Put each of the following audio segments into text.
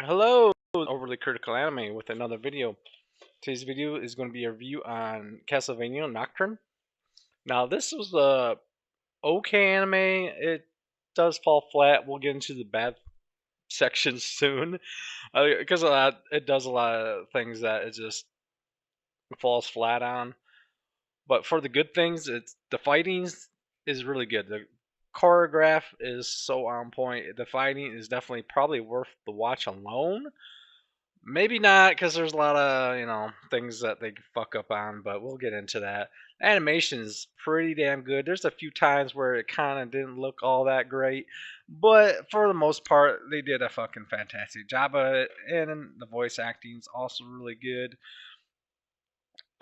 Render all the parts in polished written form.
Hello, overly critical anime with another video. Today's video is going to be a review on Castlevania Nocturne. Now, this was a okay anime. It does fall flat. We'll get into the bad section soon, because it does a lot of things that it just falls flat on. But for the good things, it's the fighting is really good. The choreograph is so on point. The fighting is definitely probably worth the watch alone. Maybe not, because there's a lot of things that they could fuck up on, but we'll get into that. Animation is pretty damn good. There's a few times where it kind of didn't look all that great, but for the most part, they did a fucking fantastic job of it, and the voice acting is also really good.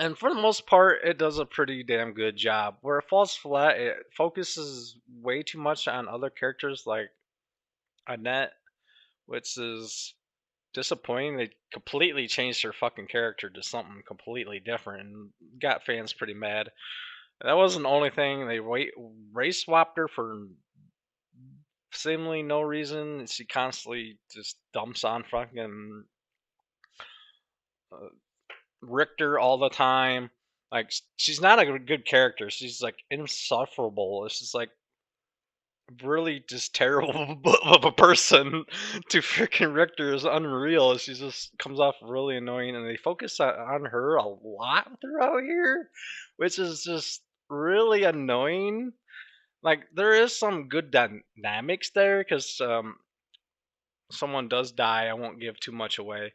And for the most part, it does a pretty damn good job. Where it falls flat, it focuses way too much on other characters like Annette, which is disappointing. They completely changed her fucking character to something completely different and got fans pretty mad. That wasn't the only thing. They race swapped her for seemingly no reason. She constantly just dumps on fucking uh, Richter all the time. Like, she's not a good character. She's like insufferable. It's just like really just terrible of a person to freaking Richter is unreal. She just comes off really annoying, and they focus on her a lot throughout here, which is just really annoying. Like, there is some good dynamics there because someone does die. I won't give too much away,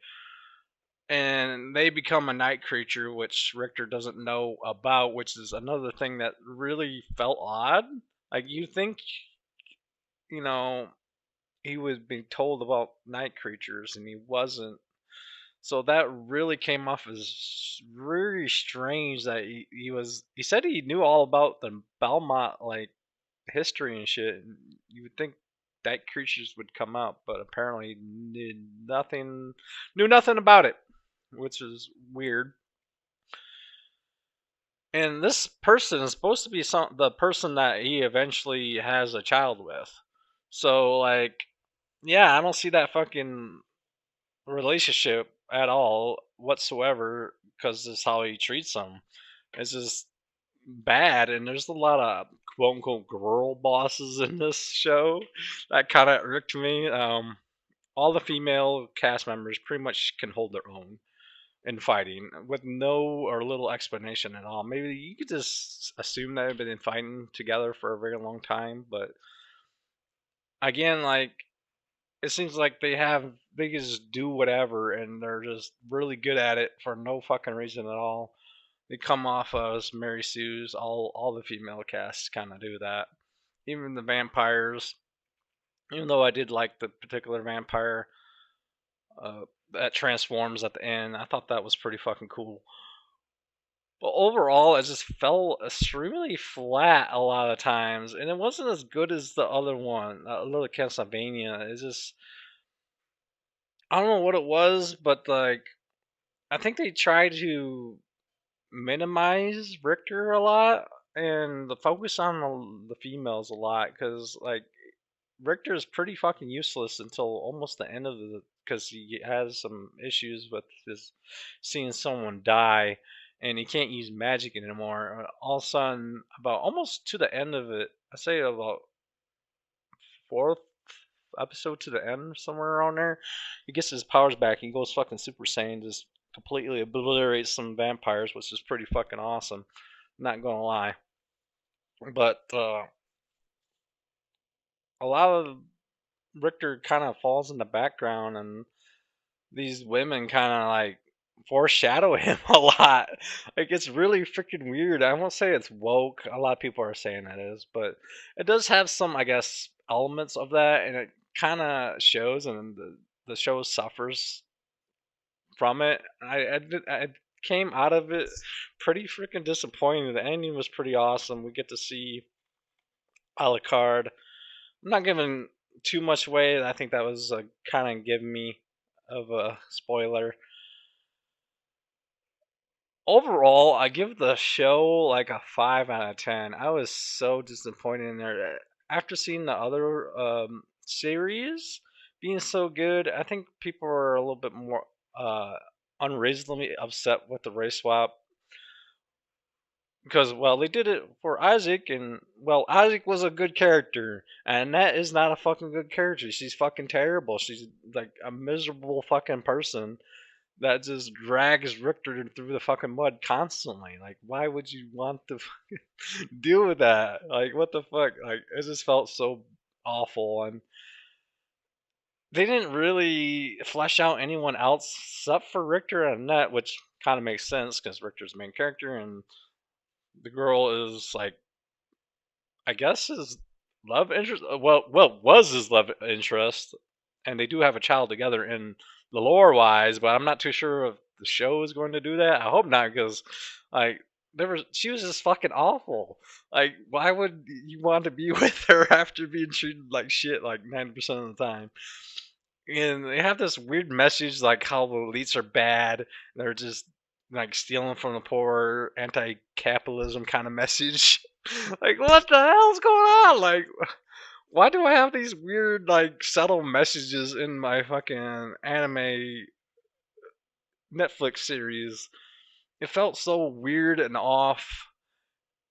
and they become a night creature, which Richter doesn't know about, which is another thing that really felt odd. Like, you think you know he was being told about night creatures and he wasn't. So that really came off as really strange that he said he knew all about the Belmont like history and shit. And you would think night creatures would come out, but apparently knew nothing about it, which is weird. And this person is supposed to be the person that he eventually has a child with. So like, yeah, I don't see that fucking relationship at all whatsoever because this is how he treats them. It's just bad, and there's a lot of quote unquote girl bosses in this show that kind of irked me. All the female cast members pretty much can hold their own in fighting with no or little explanation at all. Maybe you could just assume that they've been fighting together for a very long time, but again, like, it seems like they can just do whatever and they're just really good at it for no fucking reason at all. They come off as Mary Sue's. All the female casts kind of do that. Even the vampires. Even though I did like the particular vampire that transforms at the end, I thought that was pretty fucking cool. But overall, it just fell extremely flat a lot of times, and it wasn't as good as the other one, little Castlevania. It's just, I don't know what it was, but like, I think they tried to minimize Richter a lot and the focus on the females a lot because like Richter is pretty fucking useless until almost the end of the because he has some issues with his seeing someone die and he can't use magic anymore. All of a sudden, about almost to the end of it, I say about fourth episode to the end, somewhere around there, he gets his powers back. He goes fucking Super Saiyan, just completely obliterates some vampires, which is pretty fucking awesome. Not gonna lie, but a lot of Richter kind of falls in the background, and these women kind of like foreshadow him a lot. Like, it's really freaking weird. I won't say it's woke. A lot of people are saying that is, but it does have some, I guess, elements of that, and it kind of shows, and the show suffers from it. I came out of it pretty freaking disappointed. The ending was pretty awesome. We get to see Alucard. I'm not giving too much away. I think that was kind of giving me of a spoiler. Overall, I give the show like a 5 out of 10. I was so disappointed in there. After seeing the other series, being so good. I think people are a little bit more uh, unreasonably upset with the race swap because, well, they did it for Isaac, and well, Isaac was a good character, and that is not a fucking good character. She's fucking terrible. She's like a miserable fucking person that just drags Richter through the fucking mud constantly. Like, why would you want to deal with that? Like, what the fuck? Like, it just felt so awful, and they didn't really flesh out anyone else except for Richter and Annette, which kind of makes sense because Richter's the main character, and the girl is like, I guess his love interest. Well, was his love interest, and they do have a child together in the lore wise, but I'm not too sure if the show is going to do that. I hope not, because like she was just fucking awful. Like, why would you want to be with her after being treated like shit like 90% of the time? And they have this weird message like how the elites are bad. They're just like stealing from the poor, anti-capitalism kind of message. Like, what the hell's going on? Like, why do I have these weird, like, subtle messages in my fucking anime Netflix series? It felt so weird and off,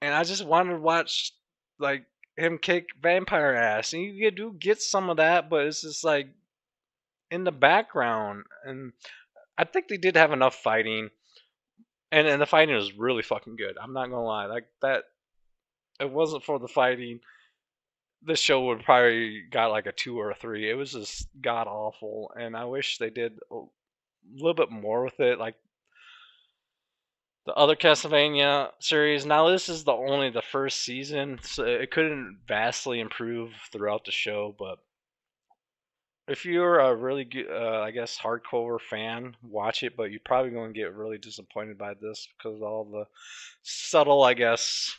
and I just wanted to watch like him kick vampire ass. And you do get some of that, but it's just like in the background. And I think they did have enough fighting, and the fighting was really fucking good. I'm not gonna lie, like that. It wasn't for the fighting, this show would probably got like a 2 or a 3. It was just god awful, and I wish they did a little bit more with it, like the other Castlevania series. Now this is only the first season, so it couldn't vastly improve throughout the show. But if you're a really good, I guess, hardcore fan, watch it. But you're probably going to get really disappointed by this because of all the subtle, I guess,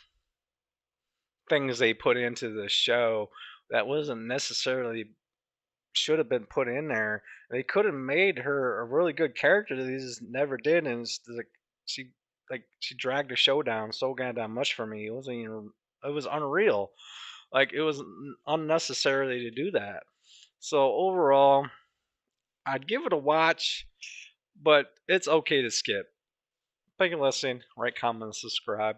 things they put into the show that wasn't necessarily should have been put in there. They could have made her a really good character that they just never did, and it's like she she dragged the show down so goddamn much for me. It wasn't even, it was unreal. Like, it was unnecessary to do that. So overall, I'd give it a watch, but it's okay to skip. Thank you for listening. Rate, comment, and subscribe.